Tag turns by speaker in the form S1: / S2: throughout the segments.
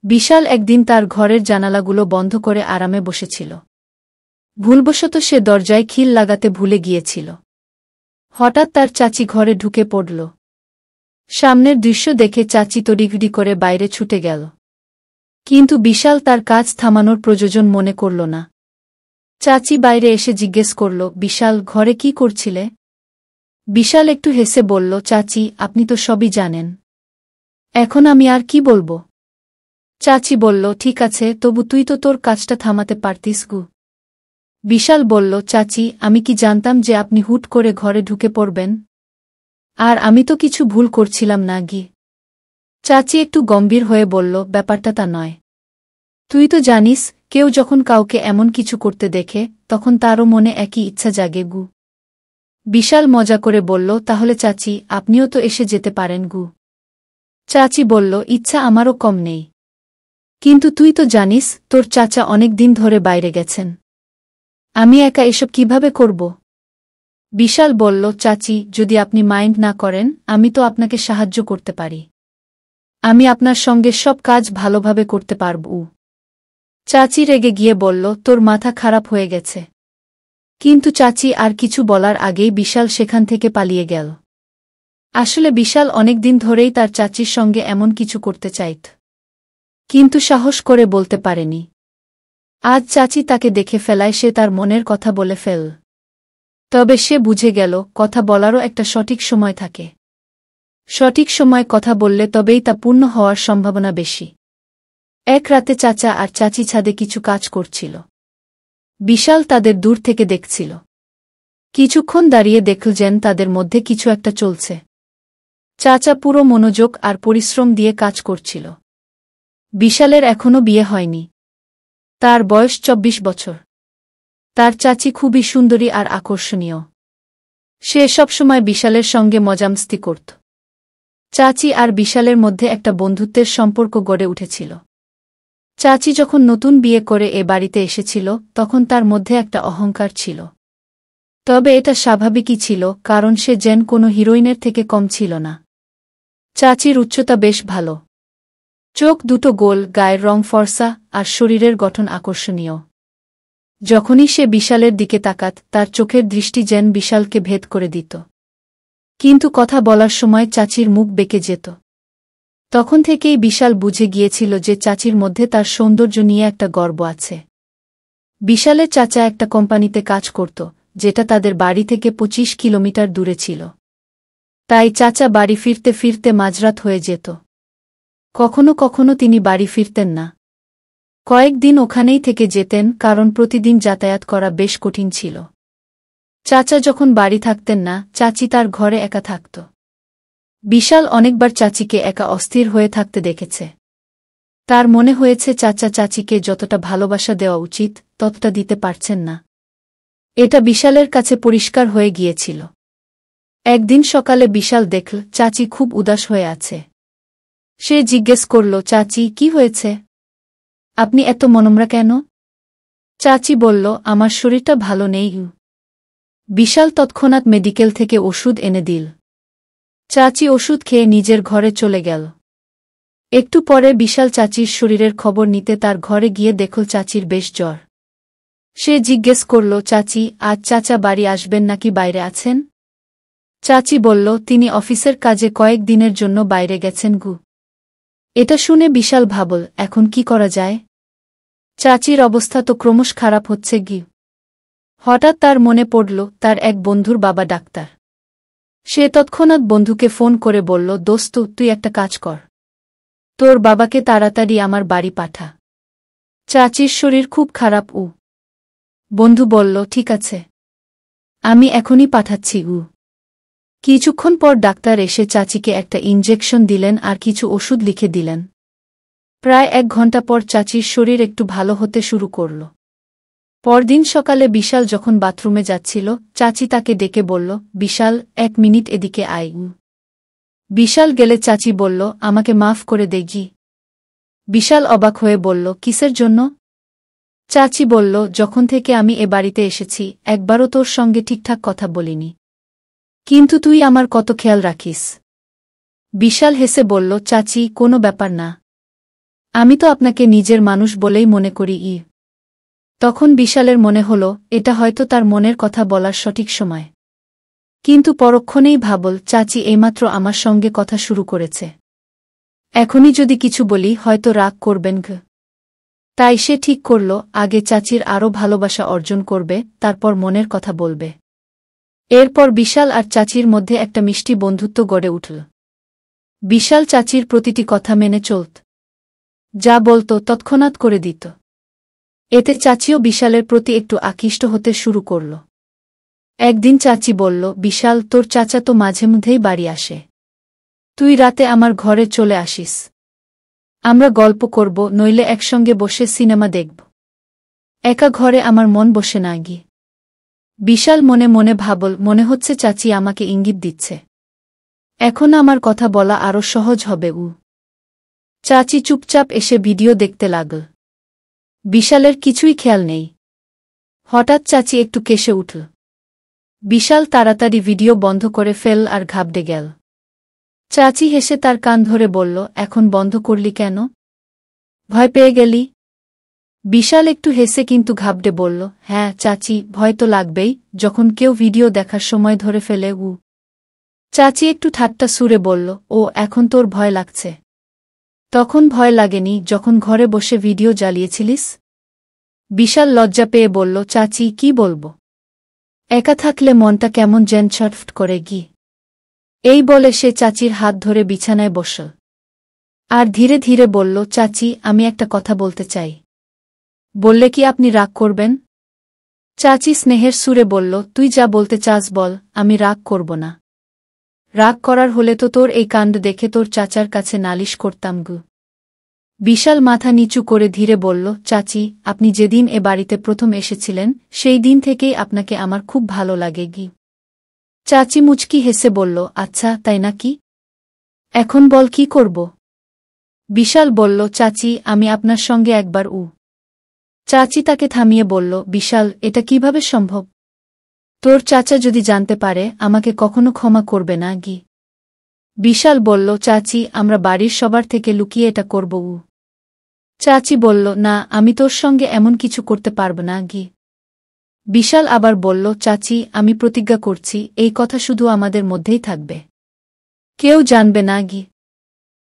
S1: বিশাল একদিন তার ঘরের জানালাগুলো বন্ধ করে আরামে বসেছিল। ভুলবশত সে দরজায় খিল লাগাতে ভুলে গিয়েছিল। হঠাৎ তার চাচি ঘরে ঢুকে পড়ল। সামনের দৃশ্য দেখে চাচি তড়িঘড়ি করে বাইরে ছুটে গেল। কিন্তু বিশাল তার কাজ থামানোর প্রয়োজন মনে করল না। চাচি বাইরে এসে জিজ্ঞেস করল, বিশাল, ঘরে কি করছিলে? বিশাল একটু হেসে বলল, চাচি, আপনি তো সবই জানেন। এখন আমি আর কি বলবো? চাচি বলল, ঠিক আছে, তবু তুই তো তোর কাজটা থামাতে পারতিস গু। বিশাল বলল, চাচি, আমি কি জানতাম যে আপনি হুট করে ঘরে ঢুকে পড়বেন? আর আমি তো কিছু ভুল করছিলাম না গি। চাচি একটু গম্ভীর হয়ে বলল, ব্যাপারটা তা নয়। তুই তো জানিস, কেউ যখন কাউকে এমন কিছু করতে দেখে তখন তারও মনে একই ইচ্ছা জাগে গু। বিশাল মজা করে বলল, তাহলে চাচি, আপনিও তো এসে যেতে পারেন গু। চাচি বলল, ইচ্ছা আমারও কম নেই। কিন্তু তুই তো জানিস তোর চাচা অনেক দিন ধরে বাইরে গেছেন। আমি একা এসব কিভাবে করব? বিশাল বলল, চাচি, যদি আপনি মাইন্ড না করেন আমি তো আপনাকে সাহায্য করতে পারি। আমি আপনার সঙ্গে সব কাজ ভালোভাবে করতে পারব। চাচি রেগে গিয়ে বলল, তোর মাথা খারাপ হয়ে গেছে। কিন্তু চাচি আর কিছু বলার আগেই বিশাল সেখান থেকে পালিয়ে গেল। আসলে বিশাল অনেক দিন ধরেই তার চাচির সঙ্গে এমন কিছু করতে চাইত, কিন্তু সাহস করে বলতে পারেনি। আজ চাচি তাকে দেখে ফেলায় সে তার মনের কথা বলে ফেল। তবে সে বুঝে গেল, কথা বলারও একটা সঠিক সময় থাকে। সঠিক সময় কথা বললে তবেই তা পূর্ণ হওয়ার সম্ভাবনা বেশি। এক রাতে চাচা আর চাচি ছাদে কিছু কাজ করছিল। বিশাল তাদের দূর থেকে দেখছিল। কিছুক্ষণ দাঁড়িয়ে দেখল যেন তাদের মধ্যে কিছু একটা চলছে। চাচা পুরো মনোযোগ আর পরিশ্রম দিয়ে কাজ করছিল। বিশালের এখনও বিয়ে হয়নি। তার বয়স 24 বছর। তার চাচি খুবই সুন্দরী আর আকর্ষণীয়। সে সবসময় বিশালের সঙ্গে মজামস্তি করত। চাচি আর বিশালের মধ্যে একটা বন্ধুত্বের সম্পর্ক গড়ে উঠেছিল। চাচি যখন নতুন বিয়ে করে এ বাড়িতে এসেছিল তখন তার মধ্যে একটা অহংকার ছিল। তবে এটা স্বাভাবিকই ছিল, কারণ সে যেন কোনো হিরোইনের থেকে কম ছিল না। চাচির উচ্চতা বেশ ভালো। চোখ দুটো গোল, গায়ের রং ফর্সা আর শরীরের গঠন আকর্ষণীয়। যখনই সে বিশালের দিকে তাকাত তার চোখের দৃষ্টি যেন বিশালকে ভেদ করে দিত। কিন্তু কথা বলার সময় চাচির মুখ বেঁকে যেত। তখন থেকেই বিশাল বুঝে গিয়েছিল যে চাচির মধ্যে তার সৌন্দর্য নিয়ে একটা গর্ব আছে। বিশালের চাচা একটা কোম্পানিতে কাজ করত, যেটা তাদের বাড়ি থেকে 25 কিলোমিটার দূরে ছিল। তাই চাচা বাড়ি ফিরতে ফিরতে মাঝরাত হয়ে যেত। কখনো কখনো তিনি বাড়ি ফিরতেন না। কয়েকদিন ওখানেই থেকে যেতেন, কারণ প্রতিদিন যাতায়াত করা বেশ কঠিন ছিল। চাচা যখন বাড়ি থাকতেন না, চাচি তার ঘরে একা থাকত। বিশাল অনেকবার চাচিকে একা অস্থির হয়ে থাকতে দেখেছে। তার মনে হয়েছে চাচা চাচিকে যতটা ভালোবাসা দেওয়া উচিত ততটা দিতে পারছেন না। এটা বিশালের কাছে পরিষ্কার হয়ে গিয়েছিল। একদিন সকালে বিশাল দেখল চাচি খুব উদাস হয়ে আছে। সে জিজ্ঞেস করল, চাচি, কি হয়েছে? আপনি এত মনমরা কেন? চাচি বলল, আমার শরীরটা ভালো নেই। বিশাল তৎক্ষণাৎ মেডিকেল থেকে ওষুধ এনে দিল। চাচি ওষুধ খেয়ে নিজের ঘরে চলে গেল। একটু পরে বিশাল চাচির শরীরের খবর নিতে তার ঘরে গিয়ে দেখল চাচির বেশ জ্বর। সে জিজ্ঞেস করল, চাচি, আজ চাচা বাড়ি আসবেন নাকি বাইরে আছেন? চাচি বলল, তিনি অফিসের কাজে কয়েক দিনের জন্য বাইরে গেছেন গু। এটা শুনে বিশাল ভাবল, এখন কি করা যায়? চাচির অবস্থা তো ক্রমশ খারাপ হচ্ছে গি। হঠাৎ তার মনে পড়ল তার এক বন্ধুর বাবা ডাক্তার। সে তৎক্ষণাৎ বন্ধুকে ফোন করে বলল, দোস্ত, তুই একটা কাজ কর। তোর বাবাকে তাড়াতাড়ি আমার বাড়ি পাঠা। চাচির শরীর খুব খারাপ। বন্ধু বলল, ঠিক আছে, আমি এখনই পাঠাচ্ছি। কিছুক্ষণ পর ডাক্তার এসে চাচিকে একটা ইনজেকশন দিলেন আর কিছু ওষুধ লিখে দিলেন। প্রায় 1 ঘন্টা পর চাচির শরীর একটু ভালো হতে শুরু করল। পরদিন সকালে বিশাল যখন বাথরুমে যাচ্ছিল, চাচি তাকে ডেকে বলল, বিশাল, 1 মিনিট এদিকে আয়। বিশাল গেলে চাচি বলল, আমাকে মাফ করে দে জি। বিশাল অবাক হয়ে বলল, কিসের জন্য? চাচি বলল, যখন থেকে আমি এ বাড়িতে এসেছি একবারও তোর সঙ্গে ঠিকঠাক কথা বলিনি, কিন্তু তুই আমার কত খেয়াল রাখিস। বিশাল হেসে বলল, চাচি, কোনো ব্যাপার না। আমি তো আপনাকে নিজের মানুষ বলেই মনে করি। তখন বিশালের মনে হল এটা হয়তো তার মনের কথা বলার সঠিক সময়। কিন্তু পরক্ষণেই ভাবল, চাচি এইমাত্র আমার সঙ্গে কথা শুরু করেছে। এখনই যদি কিছু বলি হয়তো রাগ করবেন। তাই সে ঠিক করল আগে চাচির আরও ভালোবাসা অর্জন করবে, তারপর মনের কথা বলবে। এরপর বিশাল আর চাচির মধ্যে একটা মিষ্টি বন্ধুত্ব গড়ে উঠল। বিশাল চাচির প্রতিটি কথা মেনে চলত, যা বলত তৎক্ষণাৎ করে দিত। এতে চাচিও বিশালের প্রতি একটু আকৃষ্ট হতে শুরু করল। একদিন চাচি বলল, বিশাল, তোর চাচা তো মাঝে মধ্যেই বাড়ি আসে। তুই রাতে আমার ঘরে চলে আসিস। আমরা গল্প করব, নইলে একসঙ্গে বসে সিনেমা দেখব। একা ঘরে আমার মন বসে না। বিশাল মনে মনে ভাবল, মনে হচ্ছে চাচি আমাকে ইঙ্গিত দিচ্ছে। এখন আমার কথা বলা আরও সহজ হবে। চাচি চুপচাপ এসে ভিডিও দেখতে লাগল। বিশালের কিছুই খেয়াল নেই। হঠাৎ চাচি একটু কেসে উঠল। বিশাল তাড়াতাড়ি ভিডিও বন্ধ করে ফেল আর ঘাবড়ে গেল। চাচি হেসে তার কান ধরে বলল, এখন বন্ধ করলি কেন? ভয় পেয়ে গেলি? বিশাল একটু হেসে কিন্তু ঘাবড়ে বলল, হ্যাঁ চাচি, ভয় তো লাগবেই যখন কেউ ভিডিও দেখার সময় ধরে ফেলে। চাচি একটু ঠাট্টা সুরে বলল, ও এখন তোর ভয় লাগছে? তখন ভয় লাগেনি যখন ঘরে বসে ভিডিও জ্বালিয়েছিলিস? বিশাল লজ্জা পেয়ে বলল, চাচি কি বলবো? একা থাকলে মনটা কেমন যেন ছটফট করে। এই বলে সে চাচির হাত ধরে বিছানায় বসল আর ধীরে ধীরে বলল, চাচি, আমি একটা কথা বলতে চাই। বললে কি আপনি রাগ করবেন? চাচি স্নেহের সুরে বলল, তুই যা বলতে চাস বল, আমি রাগ করব না। রাগ করার হলে তো তোর এই কাণ্ড দেখে তোর চাচার কাছে নালিশ করতাম। বিশাল মাথা নিচু করে ধীরে বলল, চাচি, আপনি যেদিন এ বাড়িতে প্রথম এসেছিলেন সেই দিন থেকেই আপনাকে আমার খুব ভালো লাগে। চাচি মুচকি হেসে বলল, আচ্ছা তাই নাকি? এখন বল কি করব? বিশাল বলল, চাচি, আমি আপনার সঙ্গে একবার। চাচি তাকে থামিয়ে বলল, বিশাল, এটা কিভাবে সম্ভব? তোর চাচা যদি জানতে পারে আমাকে কখনো ক্ষমা করবে না। বিশাল বলল, চাচি, আমরা বাড়ির সবার থেকে লুকিয়ে এটা করব। চাচি বলল, না, আমি তোর সঙ্গে এমন কিছু করতে পারব না। বিশাল আবার বলল, চাচি, আমি প্রতিজ্ঞা করছি এই কথা শুধু আমাদের মধ্যেই থাকবে, কেউ জানবে না।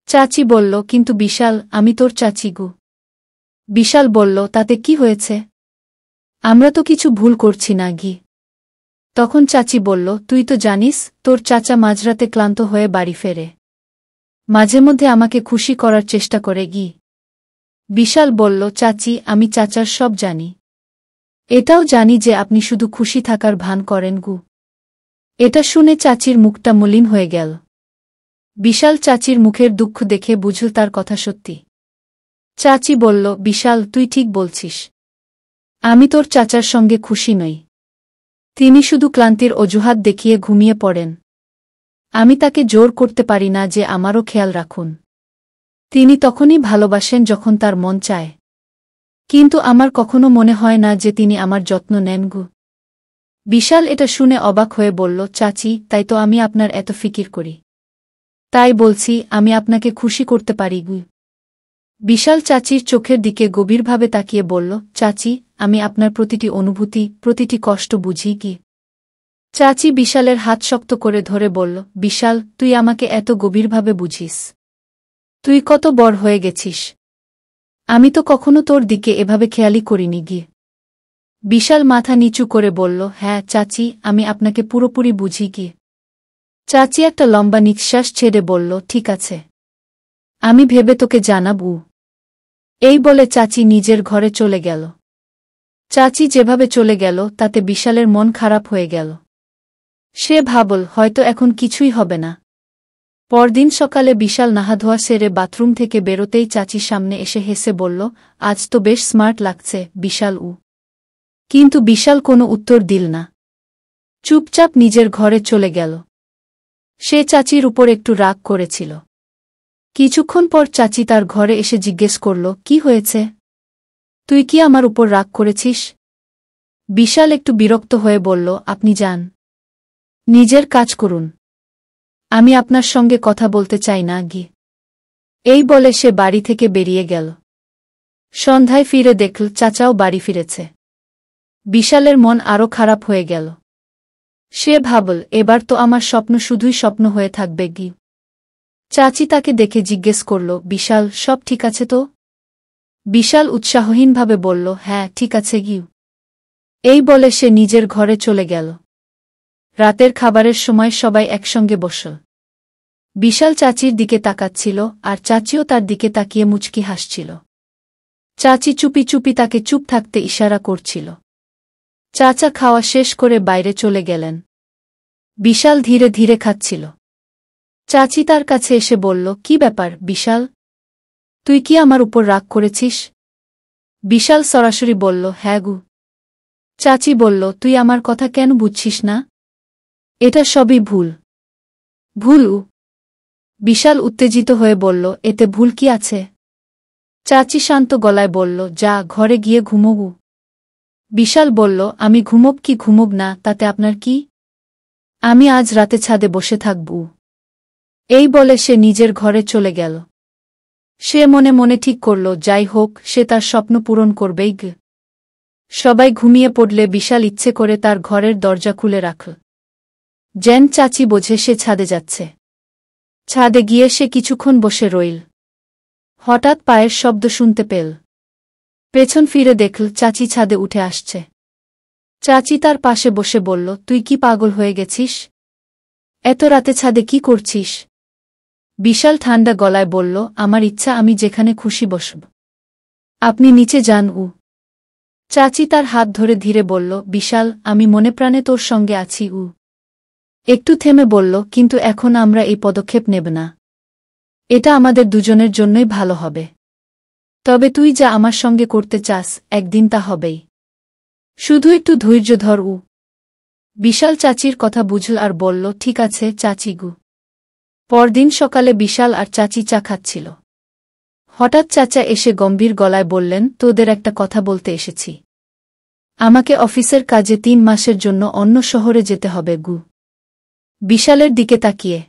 S1: চাচি বলল, কিন্তু বিশাল, আমি তোর চাচি। বিশাল বলল, তাতে কি হয়েছে? আমরা তো কিছু ভুল করছি না। তখন চাচি বলল, তুই তো জানিস তোর চাচা মাঝরাতে ক্লান্ত হয়ে বাড়ি ফেরে। মাঝে মধ্যে আমাকে খুশি করার চেষ্টা করে। বিশাল বলল, চাচি, আমি চাচার সব জানি। এটাও জানি যে আপনি শুধু খুশি থাকার ভান করেন। এটা শুনে চাচির মুখটা মলিন হয়ে গেল। বিশাল চাচির মুখের দুঃখ দেখে বুঝল তার কথা সত্যি। চাচি বলল, বিশাল, তুই ঠিক বলছিস। আমি তোর চাচার সঙ্গে খুশি নই। তিনি শুধু ক্লান্তির অজুহাত দেখিয়ে ঘুমিয়ে পড়েন। আমি তাকে জোর করতে পারি না যে আমারও খেয়াল রাখুন। তিনি তখনই ভালোবাসেন যখন তার মন চায়। কিন্তু আমার কখনো মনে হয় না যে তিনি আমার যত্ন নেন। বিশাল এটা শুনে অবাক হয়ে বলল, চাচি, তাই তো আমি আপনার এত ফিকির করি। তাই বলছি আমি আপনাকে খুশি করতে পারি। বিশাল চাচির চোখের দিকে গভীরভাবে তাকিয়ে বলল, চাচি, আমি আপনার প্রতিটি অনুভূতি, প্রতিটি কষ্ট বুঝি। চাচি বিশালের হাত শক্ত করে ধরে বলল, বিশাল, তুই আমাকে এত গভীরভাবে বুঝিস? তুই কত বড় হয়ে গেছিস। আমি তো কখনো তোর দিকে এভাবে খেয়ালই করিনি। বিশাল মাথা নিচু করে বলল, হ্যাঁ চাচি, আমি আপনাকে পুরোপুরি বুঝি। চাচি একটা লম্বা নিঃশ্বাস ছেড়ে বলল, ঠিক আছে, আমি ভেবে তোকে জানাব। এই বলে চাচি নিজের ঘরে চলে গেল। চাচি যেভাবে চলে গেল তাতে বিশালের মন খারাপ হয়ে গেল। সে ভাবল, হয়তো এখন কিছুই হবে না। পরদিন সকালে বিশাল নাহাধোয়া সেরে বাথরুম থেকে বেরোতেই চাচির সামনে এসে হেসে বলল, আজ তো বেশ স্মার্ট লাগছে বিশাল। কিন্তু বিশাল কোনো উত্তর দিল না। চুপচাপ নিজের ঘরে চলে গেল। সে চাচির উপর একটু রাগ করেছিল। কিছুক্ষণ পর চাচি তার ঘরে এসে জিজ্ঞেস করল, কি হয়েছে? তুই কি আমার উপর রাগ করেছিস? বিশাল একটু বিরক্ত হয়ে বলল, আপনি যান, নিজের কাজ করুন। আমি আপনার সঙ্গে কথা বলতে চাই না। এই বলে সে বাড়ি থেকে বেরিয়ে গেল। সন্ধ্যায় ফিরে দেখল চাচাও বাড়ি ফিরেছে। বিশালের মন আরও খারাপ হয়ে গেল। সে ভাবল, এবার তো আমার স্বপ্ন শুধুই স্বপ্ন হয়ে থাকবে কি। চাচি তাকে দেখে জিজ্ঞেস করল, বিশাল, সব ঠিক আছে তো? বিশাল উৎসাহহীনভাবে বলল, হ্যাঁ, ঠিক আছে গি। এই বলে সে নিজের ঘরে চলে গেল। রাতের খাবারের সময় সবাই একসঙ্গে বসল। বিশাল চাচির দিকে তাকাচ্ছিল, আর চাচিও তার দিকে তাকিয়ে মুচকি হাসছিল। চাচি চুপি চুপি তাকে চুপ থাকতে ইশারা করছিল। চাচা খাওয়া শেষ করে বাইরে চলে গেলেন। বিশাল ধীরে ধীরে খাচ্ছিল। চাচি তার কাছে এসে বলল, কি ব্যাপার বিশাল, তুই কি আমার উপর রাগ করেছিস? বিশাল সরাসরি বলল, হ্যাঁ গু। চাচি বলল, তুই আমার কথা কেন বুঝছিস না? এটা সবই ভুল। ভুল? বিশাল উত্তেজিত হয়ে বলল, এতে ভুল কি আছে? চাচি শান্ত গলায় বলল, যা, ঘরে গিয়ে ঘুমোবু। বিশাল বলল, আমি ঘুমোব কি ঘুমোব না তাতে আপনার কি? আমি আজ রাতে ছাদে বসে থাকবু। এই বলে সে নিজের ঘরে চলে গেল। সে মনে মনে ঠিক করল, যাই হোক, সে তার স্বপ্ন পূরণ করবেই গ। সবাই ঘুমিয়ে পড়লে বিশাল ইচ্ছে করে তার ঘরের দরজা খুলে রাখল। যেন চাচি বোঝে সে ছাদে যাচ্ছে। ছাদে গিয়ে সে কিছুক্ষণ বসে রইল। হঠাৎ পায়ের শব্দ শুনতে পেল। পেছন ফিরে দেখল চাচি ছাদে উঠে আসছে। চাচি তার পাশে বসে বলল, তুই কি পাগল হয়ে গেছিস? এত রাতে ছাদে কি করছিস? বিশাল ঠান্ডা গলায় বলল, আমার ইচ্ছা, আমি যেখানে খুশি বসব। আপনি নিচে যান। চাচি তার হাত ধরে ধীরে বলল, বিশাল, আমি মনে প্রাণে তোর সঙ্গে আছি। একটু থেমে বলল, কিন্তু এখন আমরা এই পদক্ষেপ নেব না। এটা আমাদের দুজনের জন্যই ভালো হবে। তবে তুই যা আমার সঙ্গে করতে চাস, একদিন তা হবেই। শুধু একটু ধৈর্য ধর। বিশাল চাচির কথা বুঝল আর বলল, ঠিক আছে চাচি গু। পরদিন সকালে বিশাল আর চাচি চা খাচ্ছিল। হঠাৎ চাচা এসে গম্ভীর গলায় বললেন, তোদের একটা কথা বলতে এসেছি। আমাকে অফিসের কাজে 3 মাসের জন্য অন্য শহরে যেতে হবে গু। বিশালের দিকে তাকিয়ে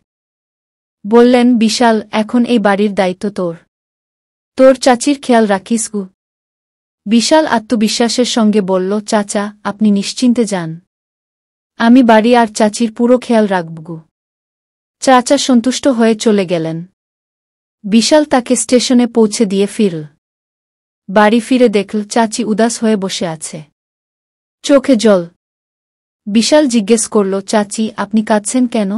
S1: বললেন, বিশাল, এখন এই বাড়ির দায়িত্ব তোর। তোর চাচির খেয়াল রাখিস গু। বিশাল আত্মবিশ্বাসের সঙ্গে বলল, চাচা, আপনি নিশ্চিন্তে যান। আমি বাড়ি আর চাচির পুরো খেয়াল রাখব গু। চাচা সন্তুষ্ট হয়ে চলে গেলেন। বিশাল তাকে স্টেশনে পৌঁছে দিয়ে ফিরল। বাড়ি ফিরে দেখল চাচি উদাস হয়ে বসে আছে, চোখে জল। বিশাল জিজ্ঞেস করল, চাচি, আপনি কাঁদছেন কেন?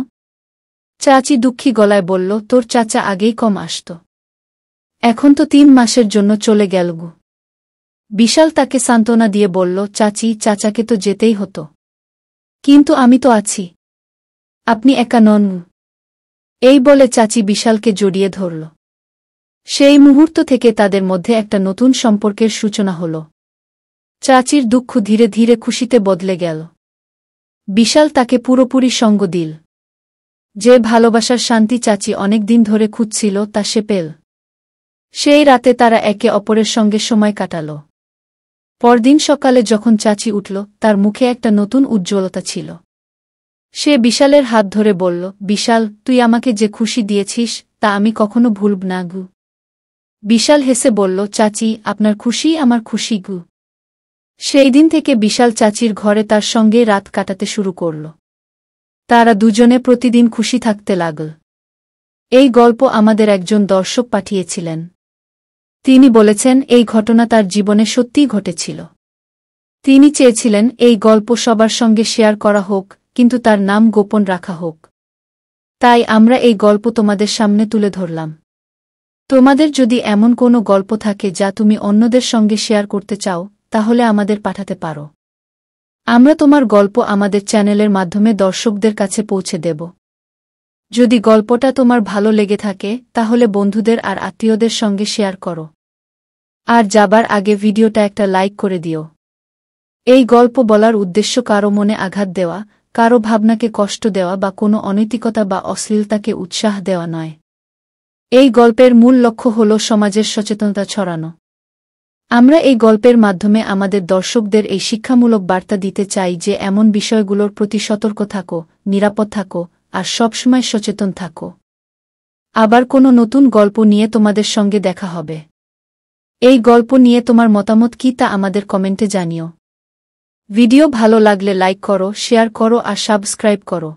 S1: চাচি দুঃখী গলায় বলল, তোর চাচা আগেই কম আসত, এখন তো 3 মাসের জন্য চলে গেল গু। বিশাল তাকে সান্ত্বনা দিয়ে বলল, চাচি, চাচাকে তো যেতেই হতো, কিন্তু আমি তো আছি, আপনি একা নন। এই বলে চাচি বিশালকে জড়িয়ে ধরল। সেই মুহূর্ত থেকে তাদের মধ্যে একটা নতুন সম্পর্কের সূচনা হল। চাচির দুঃখ ধীরে ধীরে খুশিতে বদলে গেল। বিশাল তাকে পুরোপুরি সঙ্গ দিল। যে ভালোবাসার শান্তি চাচি অনেক দিন ধরে খুঁজছিল তা সে পেল। সেই রাতে তারা একে অপরের সঙ্গে সময় কাটাল। পরদিন সকালে যখন চাচি উঠল, তার মুখে একটা নতুন উজ্জ্বলতা ছিল। সে বিশালের হাত ধরে বলল, বিশাল, তুই আমাকে যে খুশি দিয়েছিস তা আমি কখনো ভুলব না গু। বিশাল হেসে বলল, চাচি, আপনার খুশি আমার খুশি গু। সেই দিন থেকে বিশাল চাচির ঘরে তার সঙ্গে রাত কাটাতে শুরু করল। তারা দুজনে প্রতিদিন খুশি থাকতে লাগল। এই গল্প আমাদের একজন দর্শক পাঠিয়েছিলেন। তিনি বলেছেন, এই ঘটনা তার জীবনে সত্যিই ঘটেছিল। তিনি চেয়েছিলেন এই গল্প সবার সঙ্গে শেয়ার করা হোক, কিন্তু তার নাম গোপন রাখা হোক। তাই আমরা এই গল্প তোমাদের সামনে তুলে ধরলাম। তোমাদের যদি এমন কোনো গল্প থাকে যা তুমি অন্যদের সঙ্গে শেয়ার করতে চাও, তাহলে আমাদের পাঠাতে পারো। আমরা তোমার গল্প আমাদের চ্যানেলের মাধ্যমে দর্শকদের কাছে পৌঁছে দেব। যদি গল্পটা তোমার ভালো লেগে থাকে, তাহলে বন্ধুদের আর আত্মীয়দের সঙ্গে শেয়ার করো। আর যাবার আগে ভিডিওটা একটা লাইক করে দিও। এই গল্প বলার উদ্দেশ্য কারো মনে আঘাত দেওয়া, কারো ভাবনাকে কষ্ট দেওয়া বা কোনো অনৈতিকতা বা অশ্লীলতাকে উৎসাহ দেওয়া নয়। এই গল্পের মূল লক্ষ্য হল সমাজের সচেতনতা ছড়ানো। আমরা এই গল্পের মাধ্যমে আমাদের দর্শকদের এই শিক্ষামূলক বার্তা দিতে চাই যে এমন বিষয়গুলোর প্রতি সতর্ক থাকো, নিরাপদ থাকো, আর সবসময় সচেতন থাকো। আবার কোনো নতুন গল্প নিয়ে তোমাদের সঙ্গে দেখা হবে। এই গল্প নিয়ে তোমার মতামত কী তা আমাদের কমেন্টে জানিও। ভিডিও ভালো লাগলে লাইক করো, শেয়ার করো আর সাবস্ক্রাইব করো।